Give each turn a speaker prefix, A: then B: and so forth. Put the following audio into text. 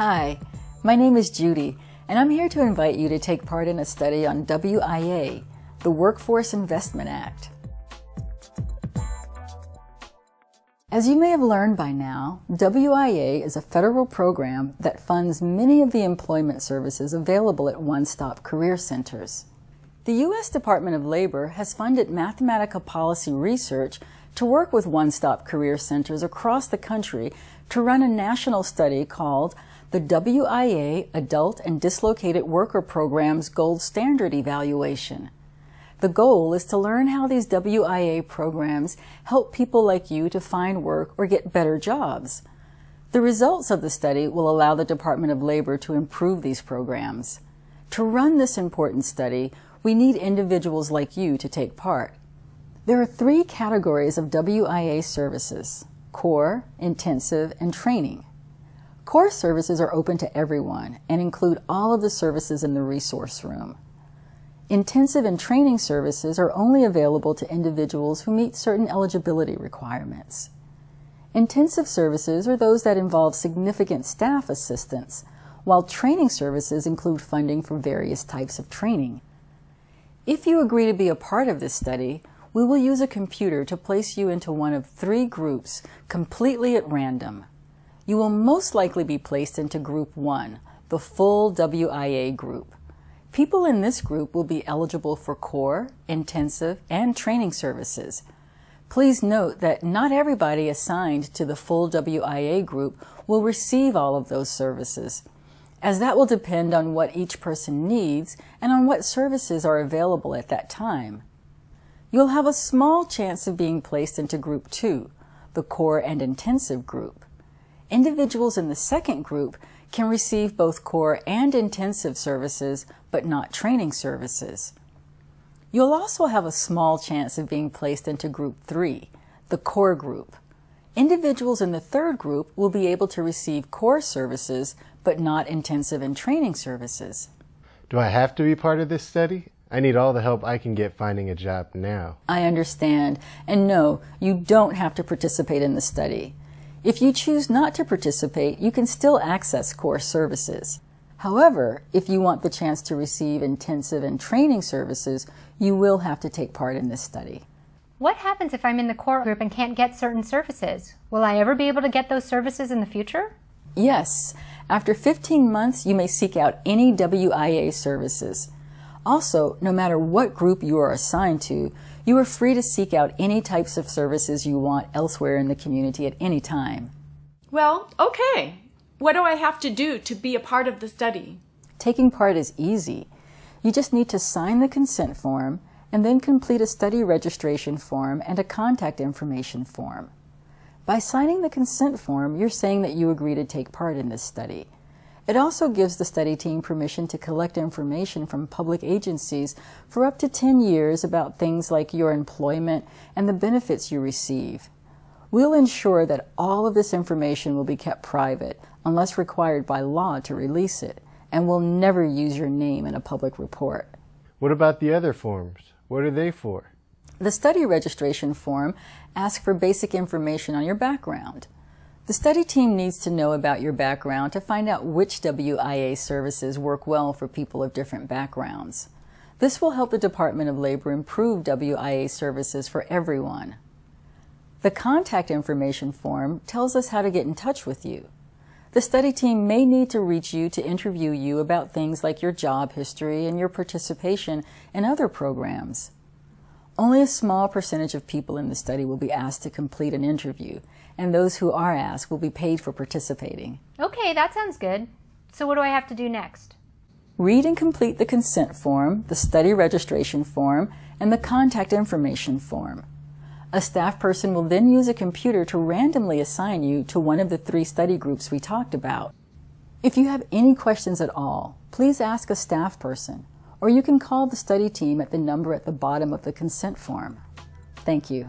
A: Hi, my name is Judy, and I'm here to invite you to take part in a study on WIA, the Workforce Investment Act. As you may have learned by now, WIA is a federal program that funds many of the employment services available at one-stop career centers. The U.S. Department of Labor has funded mathematical policy research to work with one-stop career centers across the country to run a national study called the WIA Adult and Dislocated Worker Program's Gold Standard Evaluation. The goal is to learn how these WIA programs help people like you to find work or get better jobs. The results of the study will allow the Department of Labor to improve these programs. To run this important study, we need individuals like you to take part. There are three categories of WIA services: core, intensive, and training. Core services are open to everyone and include all of the services in the resource room. Intensive and training services are only available to individuals who meet certain eligibility requirements. Intensive services are those that involve significant staff assistance, while training services include funding for various types of training. If you agree to be a part of this study, we will use a computer to place you into one of three groups completely at random. You will most likely be placed into Group 1, the full WIA group. People in this group will be eligible for core, intensive, and training services. Please note that not everybody assigned to the full WIA group will receive all of those services, as that will depend on what each person needs and on what services are available at that time. You'll have a small chance of being placed into Group 2, the core and intensive group. Individuals in the second group can receive both core and intensive services, but not training services. You'll also have a small chance of being placed into Group 3, the core group. Individuals in the third group will be able to receive core services, but not intensive and training services.
B: Do I have to be part of this study? I need all the help I can get finding a job now.
A: I understand, and no, you don't have to participate in the study. If you choose not to participate, you can still access core services. However, if you want the chance to receive intensive and training services, you will have to take part in this study.
C: What happens if I'm in the core group and can't get certain services? Will I ever be able to get those services in the future?
A: Yes. After 15 months, you may seek out any WIA services. Also, no matter what group you are assigned to, you are free to seek out any types of services you want elsewhere in the community at any time.
D: Well, okay. What do I have to do to be a part of the study?
A: Taking part is easy. You just need to sign the consent form and then complete a study registration form and a contact information form. By signing the consent form, you're saying that you agree to take part in this study. It also gives the study team permission to collect information from public agencies for up to 10 years about things like your employment and the benefits you receive. We'll ensure that all of this information will be kept private unless required by law to release it, and we'll never use your name in a public report.
B: What about the other forms? What are they for?
A: The study registration form asks for basic information on your background. The study team needs to know about your background to find out which WIA services work well for people of different backgrounds. This will help the Department of Labor improve WIA services for everyone. The contact information form tells us how to get in touch with you. The study team may need to reach you to interview you about things like your job history and your participation in other programs. Only a small percentage of people in the study will be asked to complete an interview, and those who are asked will be paid for participating.
C: Okay, that sounds good. So what do I have to do next?
A: Read and complete the consent form, the study registration form, and the contact information form. A staff person will then use a computer to randomly assign you to one of the three study groups we talked about. If you have any questions at all, please ask a staff person, or you can call the study team at the number at the bottom of the consent form. Thank you.